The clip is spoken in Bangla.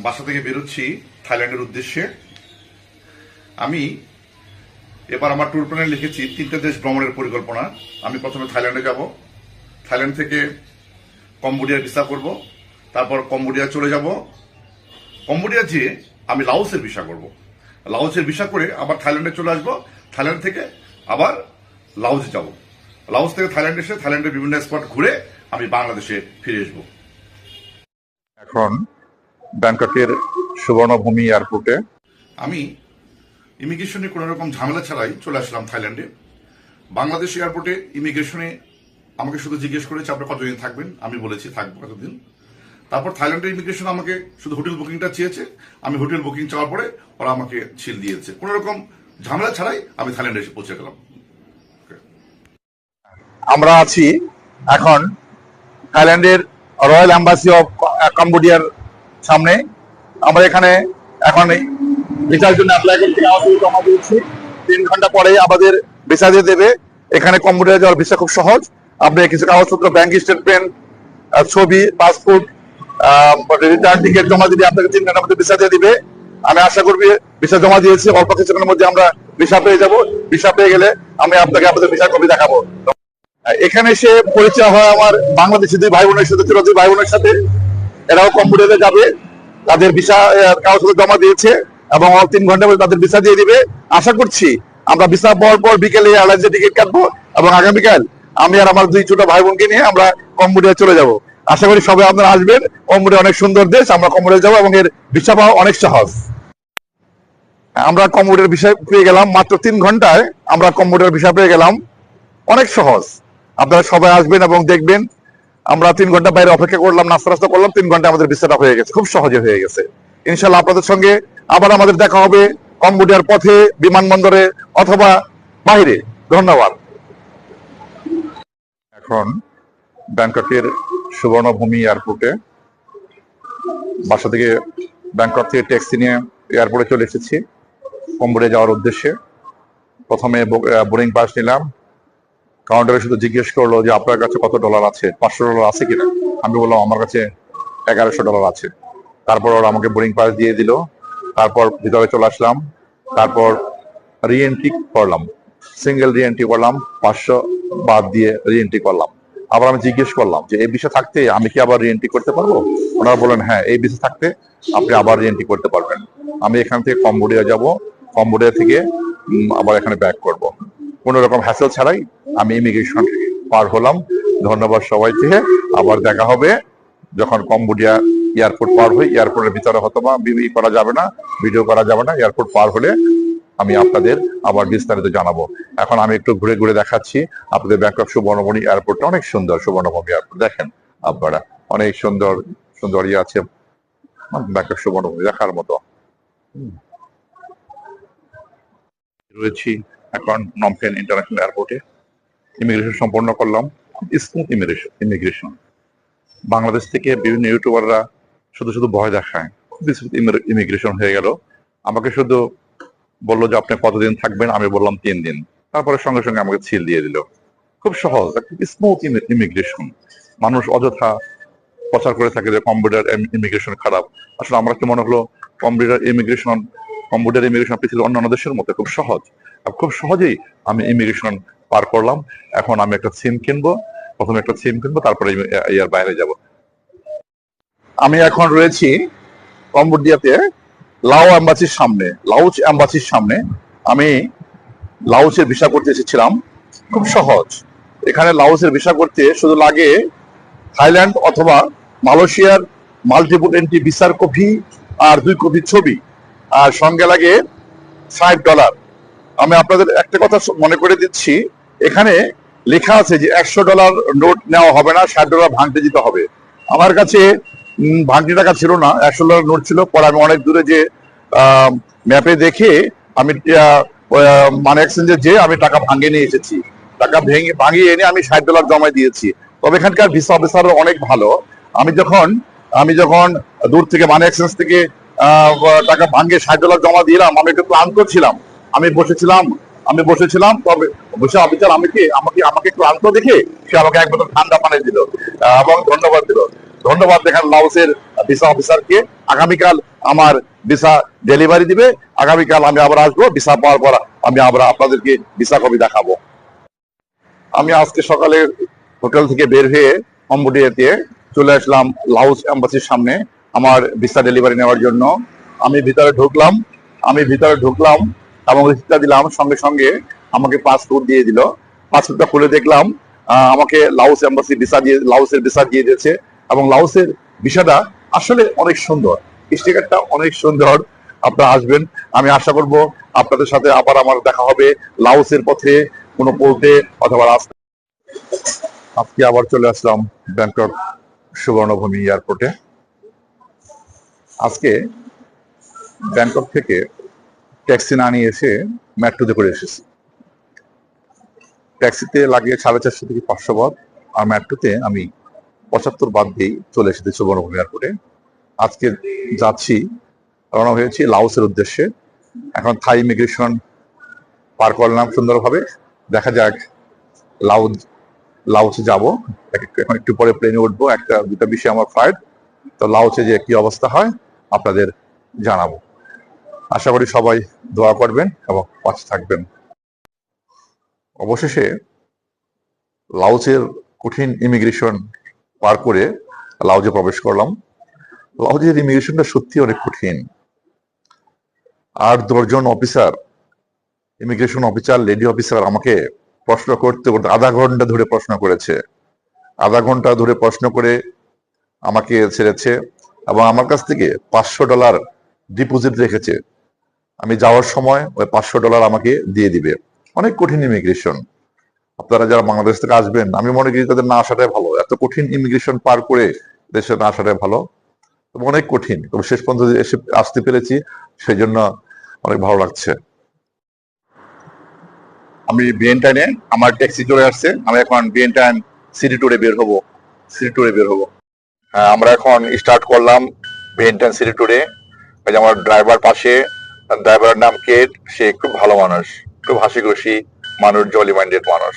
বাসা থেকে বেরোচ্ছি থাইল্যান্ডের উদ্দেশ্যে। আমি এবার আমার ট্যুর প্ল্যানে লিখেছি 3টে দেশ ভ্রমণের পরিকল্পনা। আমি প্রথমে থাইল্যান্ডে যাব, থাইল্যান্ড থেকে কম্বোডিয়ার ভিসা করব, তারপর কম্বোডিয়া চলে যাব, কম্বোডিয়া যেয়ে আমি লাওসের ভিসা করব, লাওসের ভিসা করে আবার থাইল্যান্ডে চলে আসবো, থাইল্যান্ড থেকে আবার লাওসে যাব, লাওস থেকে থাইল্যান্ড এসে থাইল্যান্ডের বিভিন্ন স্পট ঘুরে আমি বাংলাদেশে ফিরে আসবো। এখন ব্যাংককের সুবর্ণভূমি এয়ারপোর্টে আমি ইমিগ্রেশনে কোনো রকম ঝামেলা ছাড়াই চলে আসলাম থাইল্যান্ডে। বাংলাদেশ এয়ারপোর্টে ইমিগ্রেশনে আমাকে শুধু জিজ্ঞেস করেছে আপনি কতদিন থাকবেন, আমি বলেছি থাকবো কতদিন। তারপর থাইল্যান্ডের ইমিগ্রেশন আমাকে শুধু হোটেল বুকিংটা চেয়েছে, আমি হোটেল বুকিং চাওয়ার পরে ওরা আমাকে সিল দিয়েছে। কোনো রকম ঝামেলা ছাড়াই আমি থাইল্যান্ডে এসে পৌঁছে গেলাম। আমরা আছি এখন থাইল্যান্ডের রয়্যাল এম্বাসি অফ কম্বোডিয়ার সামনে। আমরা এখানে এখন ভিসার জন্য অ্যাপ্লাই করতে জমা দিয়েছি। 3 ঘন্টা পরে আমাদের ভিসা দিয়ে দেবে। এখানে কম্বোডিয়া যাওয়ার ভিসা খুব সহজ। আপনি কিছু কাগজপত্র, ব্যাংক স্টেটমেন্ট, ছবি, পাসপোর্ট, রিটার্ন টিকিট জমা দিলে আপনাকে 3 ঘন্টার মধ্যে ভিসা দিয়ে দিবে। আমি আশা করবি ভিসা জমা দিয়েছি, অল্প কিছুক্ষণের মধ্যে আমরা ভিসা পেয়ে যাব। ভিসা পেয়ে গেলে আমি আপনাকে আপনাদের ভিসা কপি দেখাবো। এখানে এসে পরিচয় হয় আমার বাংলাদেশি 2 ভাই বোনের সাথে, 2 ভাই বোনের সাথে। এরাও কম্বোডিয়াতে যাবে, তাদের ভিসা কাগজপত্র জমা দিয়েছে এবং 3 ঘন্টার মধ্যে তাদের ভিসা দিয়ে দিবে। আশা করছি আমরা ভিসা পাওয়ার পর বিকেলে এয়ারলাইন্সের টিকিট কাটবো এবং আগামীকাল আমি আর আমার 2 ছোট ভাই বোনকে নিয়ে আমরা কম্বোডিয়া চলে যাব। আশা করি সবাই আপনারা আসবেন। কম্বোডিয়া অনেক সুন্দর দেশ, আমরা কম্বোডিয়া যাবো এবং এর ভিসা পাওয়া অনেক সহজ। আমরা কম্বোডিয়ার ভিসা পেয়ে গেলাম মাত্র 3 ঘন্টায়। আমরা কম্বোডিয়ার ভিসা পেয়ে গেলাম, অনেক সহজ। আপনারা সবাই আসবেন এবং দেখবেন। আমরা 3 ঘন্টা বাইরে অপেক্ষা করলাম, নাস্তা করলাম, 3 ঘন্টা আমাদের ভিসাটা হয়ে গেছে, খুব সহজে হয়ে গেছে। ইনশাল্লাহ আপনাদের সঙ্গে আবার আমাদের দেখা হবে কম্বোডিয়ার পথে, বিমানবন্দরে অথবা বাইরে। ধন্যবাদ। এখন ব্যাংককের সুবর্ণভূমি এয়ারপোর্টে বাসা থেকে ব্যাংকক থেকে ট্যাক্সি নিয়ে এয়ারপোর্টে চলে এসেছি কম্বোডিয়া যাওয়ার উদ্দেশ্যে। প্রথমে বোর্ডিং পাস নিলাম। কাউন্টারে শুধু জিজ্ঞেস করলো যে আপনার কাছে কত ডলার আছে, $500 আছে কিনা। আমি বললাম আমার কাছে $1100 আছে। তারপর ওরা আমাকে বোর্ডিং পাস দিয়ে দিল। তারপর ভিতরে চলে আসলাম। তারপর রিএন্ট্রি করলাম, সিঙ্গেল রিএন্ট্রি করলাম, 500 বাদ দিয়ে রিএন্ট্রি করলাম। আবার আমি জিজ্ঞেস করলাম যে এই ভিসা থাকতে আমি কি আবার রিএন্ট্রি করতে পারবো। ওনারা বললেন হ্যাঁ, এই ভিসা থাকতে আপনি আবার রিএন্ট্রি করতে পারবেন। আমি এখান থেকে কম্বোডিয়া যাব, কম্বোডিয়া থেকে আবার এখানে ব্যাক করব। কোনো রকম হ্যাসেল ছাড়াই আমি ইমিগ্রেশন পার হলাম। ধন্যবাদ সবাইকে। আবার দেখা হবে যখন কম্বোডিয়া এয়ারপোর্ট পার হই। এয়ারপোর্টের ভিতরে হয়তো বা করা যাবে না, ভিডিও করা যাবে না। এয়ারপোর্ট পার হলে আমি আপনাদের আবার বিস্তারিত জানাবো। এখন আমি একটু ঘুরে ঘুরে দেখাচ্ছি আপনাদের ব্যাংকক সুবর্ণভূমি এয়ারপোর্টটা অনেক সুন্দর। সুবর্ণভূমি এয়ারপোর্ট দেখেন আপনারা, অনেক সুন্দর সুন্দর ইয়ে আছে ব্যাংকক সুবর্ণভূমি দেখার মতো। রয়েছি এখন নমপেন ইন্টারন্যাশনাল এয়ারপোর্টে। ইমিগ্রেশন সম্পন্ন করলাম, স্মুথ ইমিগ্রেশন। বাংলাদেশ থেকে বিভিন্ন ইউটিউবাররা শুধু শুধু ভয় দেখায়, খুব স্মুথ ইমিগ্রেশন হয়ে গেল। আমাকে শুধু বললো যে আপনি কতদিন থাকবেন, আমি বললাম 3 দিন। তারপরে সঙ্গে সঙ্গে আমাকে সিল দিয়ে দিল। খুব সহজ, স্মুথ ইমিগ্রেশন। মানুষ অযথা প্রচার করে থাকে যে কম্বোডিয়ার ইমিগ্রেশন খারাপ। আসলে আমরা কি মনে হলো কম্বোডিয়ার ইমিগ্রেশন পৃথিবীর অন্যান্য দেশের মতো খুব সহজ। খুব সহজেই আমি ইমিগ্রেশন পার করলাম। এখন আমি একটা সিম কিনবো, প্রথমে একটা সিম কিনবো, তারপরে এর বাইরে যাব। আমি এখন রয়েছি কম্বোডিয়াতে লাওস এম্বাসির সামনে। আমি লাওসের ভিসা করতে এসেছিলাম, খুব সহজ। এখানে লাওসের ভিসা করতে শুধু লাগে থাইল্যান্ড অথবা মালয়েশিয়ার মাল্টিপল এন্ট্রি ভিসার কপি আর 2 কপি ছবি, আর সঙ্গে লাগে $60। আমি আপনাদের একটা কথা মনে করে দিচ্ছি, এখানে লেখা আছে যে $100 নোট নেওয়া হবে না, $60 ভাঙতে দিতে হবে। আমার কাছে ভাঙতি টাকা ছিল না, $100 নোট ছিল। পরে আমি অনেক দূরে যে ম্যাপে দেখে আমি মানি এক্সচেঞ্জে যে আমি টাকা ভাঙিয়ে নিয়ে এসেছি। টাকা ভাঙিয়ে এনে আমি $60 জমা দিয়েছি। তবে এখানকার ভিসা অফিসার অনেক ভালো। আমি যখন দূর থেকে মানি এক্সচেঞ্জ থেকে টাকা ভাঙিয়ে $60 জমা দিলাম, আমি একটু ক্লান্ত ছিলাম। আমি বসেছিলাম। তবে বসে অফিসার আমাকে ক্লান্ত দেখে সে আমাকে 1 বোতল ঠান্ডা পানি দিল এবং ধন্যবাদ দিল। ধন্যবাদ দেখান লাওসের ভিসা অফিসারকে। আগামীকাল আমার ভিসা ডেলিভারি দিবে, আগামীকাল আমি আবার আসবো, ভিসা পাওয়ার পর আমি আবার আপনাদেরকে ভিসা কপি দেখাবো। আমি আজকে সকালে হোটেল থেকে বের হয়ে কম্বোডিয়াতে চলে আসলাম লাওস এম্বাসির সামনে আমার ভিসা ডেলিভারি নেওয়ার জন্য। আমি ভিতরে ঢুকলাম এবং রিসিপ্টটা দিলাম, সঙ্গে সঙ্গে আমাকে পাসপোর্ট দিয়ে দিল। পাসপোর্টটা খুলে দেখলাম আমাকে লাওস এম্বাসি ভিসা দিয়ে, লাওসের ভিসা দিয়ে দিয়েছে। এবং লাওসের ভিসাটা আসলে অনেক সুন্দর, স্টিকারটা অনেক সুন্দর। আপনারা আসবেন, আমি আশা করব আপনাদের সাথে আবার আমার দেখা হবে লাওসের পথে কোনো পোর্টে অথবা রাস্তায়। আজকে আবার চলে আসলাম ব্যাংকক সুবর্ণভূমি এয়ারপোর্টে। আজকে ব্যাংকক থেকে ট্যাক্সি না নিয়ে এসে মেট্রোতে করে এসেছি। ট্যাক্সিতে লাগে 450 থেকে 500 বাদ, আর মেট্রোতে আমি 75 বাদ দিয়েই চলে এসেছি সুবর্ণভূমি এয়ারপোর্টে। আজকে যাচ্ছি, রওনা হয়েছি লাওসের উদ্দেশ্যে। এখন থাই ইমিগ্রেশন পার করলাম সুন্দরভাবে। দেখা যাক লাওসে যাব। এখন একটু পরে প্লেনে উঠবো, 1-2টা বিষয়ে আমার ফ্লাইট। তো লাওসে যে কি অবস্থা হয় আপনাদের জানাবো। আশা করি সবাই দোয়া করবেন এবং পাশে থাকবেন। অবশেষে লাওসের কঠিন ইমিগ্রেশন পার করে লাওসে প্রবেশ করলাম। লাওসের ইমিগ্রেশনটা সত্যি অনেক কঠিন। 8-10 জন officer, immigration officer, lady officer আমাকে প্রশ্ন করতে করতে আধা ঘন্টা ধরে প্রশ্ন করেছে। আধা ঘন্টা ধরে প্রশ্ন করে আমাকে ছেড়েছে এবং আমার কাছ থেকে $500 ডিপোজিট রেখেছে। আমি যাওয়ার সময় ওই $500 আমাকে দিয়ে দিবে। অনেক কঠিন ইমিগ্রেশন। আপনারা যারা বাংলাদেশ থেকে আসবেন, আমি মনে করি তাদের না আসাটাই ভালো। এত কঠিন ইমিগ্রেশন পার করে দেশে না আসাটাই ভালো। তবে অনেক কঠিন, তবে শেষ পর্যন্ত এসে আসতে পেরেছি, সেই জন্য অনেক ভালো লাগছে। আমি ভিয়েন্টাইনে, আমার ট্যাক্সি চলে আসছে। আমি এখন ভিয়েন্টাইন সিটি ট্যুরে বের হবো। আমরা এখন স্টার্ট করলাম ভিয়েন্টাইন সিটি ট্যুরে। এই যে আমার ড্রাইভার পাশে, ড্রাইভারের নাম কেট। সে খুব ভালো মানুষ, খুব হাসি খুশি মানুষ, জলি মাইন্ডেড মানুষ।